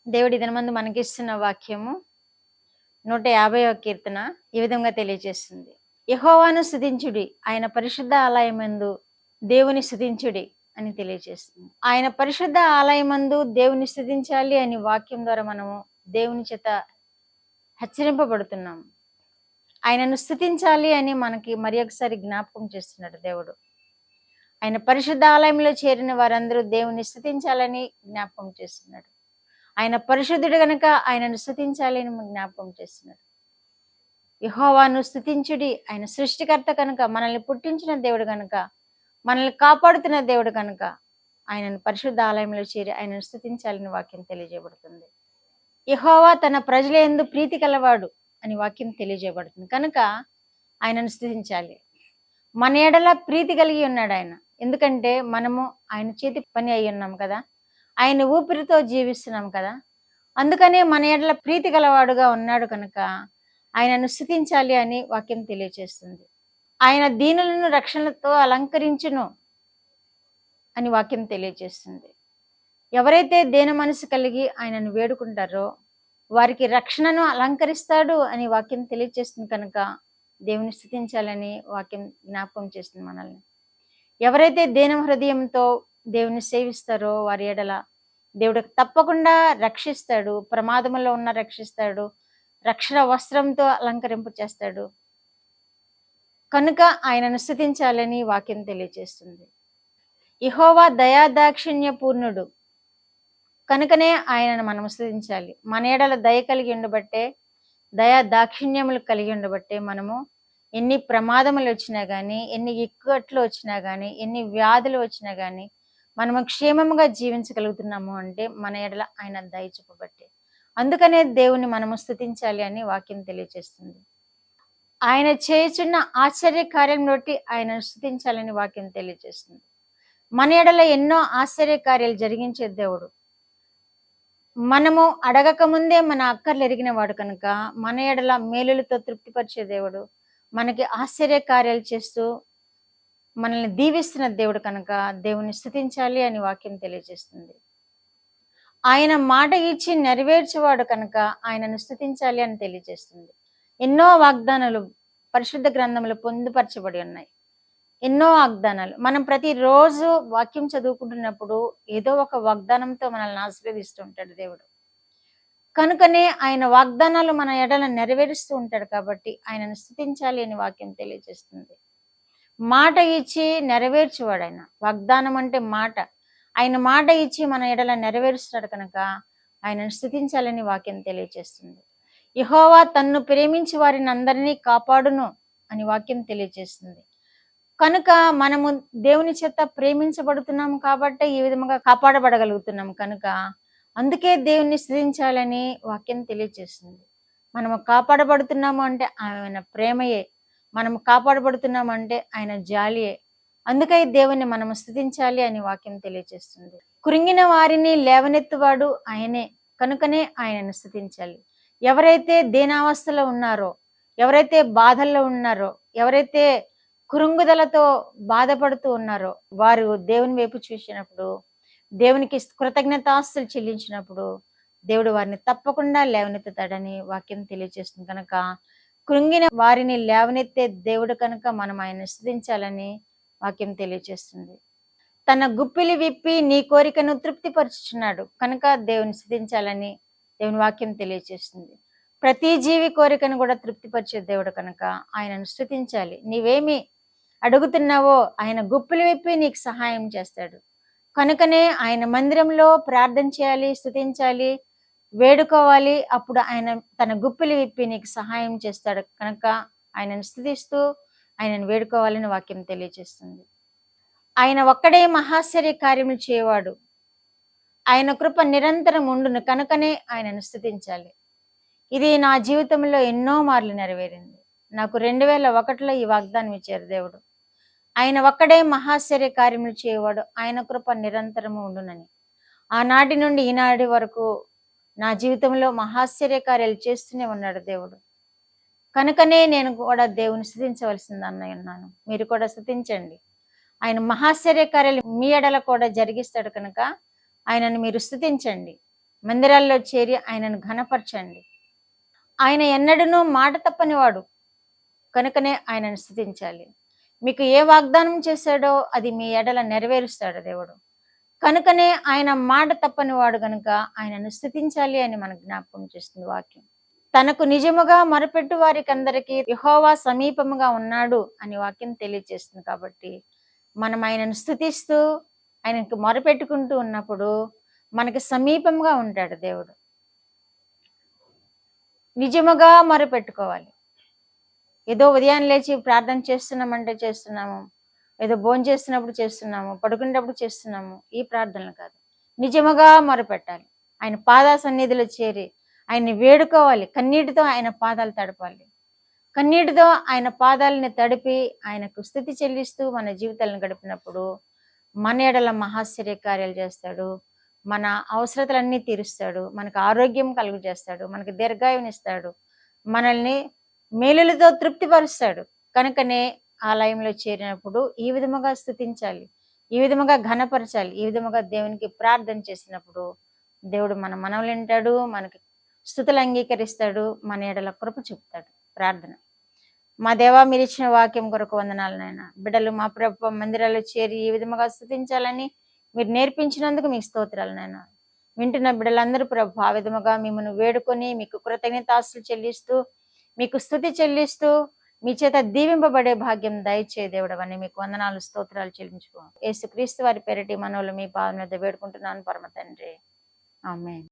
దేవుడి దినమందు మనకిస్తున్న వాక్యము 150వ కీర్తన ఈ విధంగా తెలియజేస్తుంది. యెహోవాను స్తుతించుడి, ఆయన పరిశుద్ధ ఆలయమందు దేవుని స్తుతించుడి అని తెలియజేస్తుంది. ఆయన పరిశుద్ధ ఆలయమందు దేవుని స్తుతించాలి అని వాక్యం ద్వారా మనము దేవుని చేత హెచ్చరింపబడుతున్నాము. ఆయనను స్తుతించాలి అని మనకి మరి ఒకసారి జ్ఞాపకం చేస్తున్నాడు దేవుడు. ఆయన పరిశుద్ధ ఆలయంలో చేరిన వారందరూ దేవుని స్తుతించాలని జ్ఞాపకం చేస్తున్నాడు. ఆయన పరిశుద్ధుడు గనుక ఆయనను స్తుతించాలి అని జ్ఞాపకం చేస్తున్నాడు. యెహోవాను స్తుతించుడి, ఆయన సృష్టికర్త కనుక, మనల్ని పుట్టించిన దేవుడు కనుక, మనల్ని కాపాడుతున్న దేవుడు కనుక ఆయనను పరిశుద్ధ ఆలయంలో చేరి ఆయనను స్తుతించాలని వాక్యం తెలియజేయబడుతుంది. యెహోవా తన ప్రజల యందు ప్రీతి కలవాడు అని వాక్యం తెలియజేయబడుతుంది కనుక ఆయనను స్తుతించాలి. మన ఎడల ప్రీతి కలిగి ఉన్నాడు ఆయన. ఎందుకంటే మనము ఆయన చేతి పని అయి ఉన్నాం కదా, ఆయన ఊపిరితో జీవిస్తున్నాం కదా, అందుకనే మన ఎడల ప్రీతి గలవాడుగా ఉన్నాడు కనుక ఆయనను స్తుతించాలి అని వాక్యం తెలియజేస్తుంది. ఆయన దీనులను రక్షణతో అలంకరించును అని వాక్యం తెలియజేస్తుంది. ఎవరైతే దీన మనసు కలిగి ఆయనను వేడుకుంటారో వారికి రక్షణను అలంకరిస్తాడు అని వాక్యం తెలియజేస్తుంది కనుక దేవుని స్తుతించాలని వాక్యం జ్ఞాపకం చేస్తుంది మనల్ని. ఎవరైతే దీన హృదయంతో దేవుని సేవిస్తారో వారి ఎడల దేవుడు తప్పకుండా రక్షిస్తాడు, ప్రమాదంలో ఉన్న రక్షిస్తాడు, రక్షణ వస్త్రంతో అలంకరింపు చేస్తాడు కనుక ఆయనను స్తుతించాలని వాక్యం తెలియజేస్తుంది. యెహోవా దయాదాక్షిణ్య పూర్ణుడు కనుకనే ఆయనను మనం స్తుతించాలి. మన ఎడల దయ కలిగి ఉండబట్టే, దయా దాక్షిణ్యములు కలిగి ఉండబట్టే మనము ఎన్ని ప్రమాదములు వచ్చినా కానీ, ఎన్ని ఇక్కట్లు వచ్చినా కానీ, ఎన్ని వ్యాధులు వచ్చినా కానీ మనము క్షేమముగా జీవించగలుగుతున్నాము అంటే మన ఎడల ఆయన దయ చూపబట్టే. అందుకనే దేవుని మనము స్తుతించాలి అని వాక్యం తెలియజేస్తుంది. ఆయన చేయుచున్న ఆశ్చర్య కార్యం బట్టి ఆయనను స్తుతించాలని వాక్యం తెలియజేస్తుంది. మన ఎడల ఎన్నో ఆశ్చర్య కార్యాలు జరిగించే దేవుడు. మనము అడగక ముందే మన అక్కర్లు ఎరిగిన వాడు కనుక మన ఎడల మేలులతో తృప్తిపరిచే దేవుడు, మనకి ఆశ్చర్య కార్యాలు చేస్తూ మనల్ని దీవిస్తున్న దేవుడు కనుక దేవుని స్తుతించాలి అని వాక్యం తెలియజేస్తుంది. ఆయన మాట ఇచ్చి నెరవేర్చేవాడు కనుక ఆయనను స్తుతించాలి అని తెలియజేస్తుంది. ఎన్నో వాగ్దానాలు పరిశుద్ధ గ్రంథంలో పొందుపరచబడి ఉన్నాయి. ఎన్నో వాగ్దానాలు మనం ప్రతిరోజు వాక్యం చదువుకుంటున్నప్పుడు ఏదో ఒక వాగ్దానంతో మనల్ని ఆశీర్వదిస్తూ ఉంటాడు దేవుడు. కనుకనే ఆయన వాగ్దానాలు మన ఎడల నెరవేరుస్తూ ఉంటాడు కాబట్టి ఆయనను స్తుతించాలి అని వాక్యం తెలియజేస్తుంది. మాట ఇచ్చి నెరవేర్చేవాడు ఆయన. వాగ్దానం అంటే మాట. ఆయన మాట ఇచ్చి మన ఎడల నెరవేరుస్తాడు కనుక ఆయనను స్తుతించాలని వాక్యం తెలియజేస్తుంది. యెహోవా తన్ను ప్రేమించి వారిని అందరినీ కాపాడును అని వాక్యం తెలియజేస్తుంది. కనుక మనము దేవుని చేత ప్రేమించబడుతున్నాం కాబట్టి ఈ విధముగా కాపాడబడగలుగుతున్నాం కనుక అందుకే దేవుణ్ణి స్తుతించాలని వాక్యం తెలియజేస్తుంది. మనము కాపాడబడుతున్నాము అంటే ఆయన ప్రేమయే, మనము కాపాడబడుతున్నాము అంటే ఆయన జాలియే. అందుకే దేవుణ్ణి మనము స్తుతించాలి అని వాక్యం తెలియజేస్తుంది. కృంగిన వారిని లేవనెత్తువాడు ఆయనే కనుకనే ఆయనను స్తుతించాలి. ఎవరైతే దీనావస్థలో ఉన్నారో, ఎవరైతే బాధల్లో ఉన్నారో, ఎవరైతే కృంగుదలతో బాధపడుతూ ఉన్నారో వారు దేవుని వైపు చూసినప్పుడు, దేవునికి కృతజ్ఞతాస్తులు చెల్లించినప్పుడు దేవుడు వారిని తప్పకుండా లేవనెత్తుతాడని వాక్యం తెలియజేస్తుంది. కనుక కృంగిన వారిని లేవనెత్తే దేవుడు కనుక మనం ఆయన స్తుతించాలని వాక్యం తెలియజేస్తుంది. తన గుప్పిలి విప్పి నీ కోరికను తృప్తిపరుచుచున్నాడు కనుక దేవుని స్తుతించాలని దేవుని వాక్యం తెలియజేస్తుంది. ప్రతి జీవి కోరికను కూడా తృప్తిపరిచే దేవుడు కనుక ఆయనను స్తుతించాలి. నీవేమి అడుగుతున్నావో ఆయన గుప్పిలి విప్పి నీకు సహాయం చేస్తాడు. కనుకనే ఆయన మందిరంలో ప్రార్థన చేయాలి, స్తుతించాలి, వేడుకోవాలి. అప్పుడు ఆయన తన గుప్పిలి విప్పి నీకు సహాయం చేస్తాడు కనుక ఆయనను స్తుతిస్తూ ఆయనను వేడుకోవాలని వాక్యం తెలియజేస్తుంది. ఆయన ఒక్కడే మహాశ్చర్య కార్యములు చేయవాడు, ఆయన కృప నిరంతరం ఉండును కనుకనే ఆయనను స్తుతించాలి. ఇది నా జీవితంలో ఎన్నో మార్లు నెరవేరింది. నాకు 2001లో ఈ వాగ్దానం ఇచ్చారు దేవుడు. ఆయన ఒక్కడే మహాశ్చర్య కార్యములు చేయవాడు, ఆయన కృప నిరంతరము ఉండునని. ఆనాటి నుండి ఈనాటి వరకు నా జీవితంలో మహాశ్చర్య కార్యాలు చేస్తూనే ఉన్నాడు దేవుడు. కనుకనే నేను కూడా దేవుని స్తుతించవలసింది ఉన్నాను. మీరు కూడా స్తుతించండి. ఆయన మహాశ్చర్య కార్యాలు మీ ఎడల కూడా జరిగిస్తాడు కనుక ఆయనను మీరు స్తుతించండి. మందిరాల్లో చేరి ఆయనను ఘనపరచండి. ఆయన ఎన్నడూనూ మాట తప్పనివాడు కనుకనే ఆయనను స్తుతించాలి. మీకు ఏ వాగ్దానం చేశాడో అది మీ ఎడల నెరవేరుస్తాడు దేవుడు. కనుకనే ఆయన మాట తప్పని వాడు గనుక ఆయనను స్తుతించాలి అని మనకు జ్ఞాపకం చేస్తుంది వాక్యం. తనకు నిజముగా మొరపెట్టు వారికి అందరికీ యెహోవా సమీపముగా ఉన్నాడు అని వాక్యం తెలియజేస్తుంది. కాబట్టి మనం ఆయనను స్తుతిస్తూ ఆయనకు మొరపెట్టుకుంటూ ఉన్నప్పుడు మనకి సమీపంగా ఉంటాడు దేవుడు. నిజముగా మొరపెట్టుకోవాలి. ఏదో ఉదయాన్నే లేచి ప్రార్థన చేస్తున్నామంటే చేస్తున్నాము, ఏదో భోంచేస్తున్నప్పుడు చేస్తున్నాము, పడుకునేటప్పుడు చేస్తున్నాము, ఈ ప్రార్థనలు కాదు. నిజముగా మొరపెట్టాలి. ఆయన పాద సన్నిధిలో చేరి ఆయన్ని వేడుకోవాలి. కన్నీటితో ఆయన పాదాలు తడపాలి. కన్నీటితో ఆయన పాదాలని తడిపి ఆయనకు స్తుతి చెల్లిస్తూ మన జీవితాలను గడిపినప్పుడు మన ఎడల మహాశ్చర్య కార్యాలు చేస్తాడు. మన అవసరతలన్నీ తీరుస్తాడు. మనకు ఆరోగ్యం కలుగు చేస్తాడు. మనకు దీర్ఘాయునిస్తాడు. మనల్ని మేలులతో తృప్తిపరుస్తాడు. కనుకనే ఆలయంలో చేరినప్పుడు ఈ విధముగా స్తుతించాలి, ఈ విధముగా ఘనపరచాలి, ఈ విధముగా దేవునికి ప్రార్థన చేసినప్పుడు దేవుడు మన మనవులు వింటాడు, మనకి స్తుతులు అంగీకరిస్తాడు, మన ఎడల కృప చూపుతాడు. ప్రార్థన. మా దేవా, మీరు ఇచ్చిన వాక్యం కొరకు వందనాలు నాయన. బిడ్డలు మా ప్రభు మందిరాల్లో చేరి ఈ విధముగా స్తుతించాలని మీరు నేర్పించినందుకు మీకు స్తోత్రాలు నాయన. వింటున్న బిడ్డలందరూ ప్రభు ఆ విధముగా మిమ్మల్ని వేడుకొని మీకు కృతజ్ఞతాస్తులు చెల్లిస్తూ మీకు స్తుతి చెల్లిస్తూ మీ చేత దీవింపబడే భాగ్యం దయచేయ దేవుడవని మీకు వందనాలు స్తోత్రాలు చెల్లించుకో. యేసుక్రీస్తు వారి పేరిటి మనవులు మీ పాదం మీద వేడుకుంటున్నాను పరమ తండ్రి. ఆమేన్.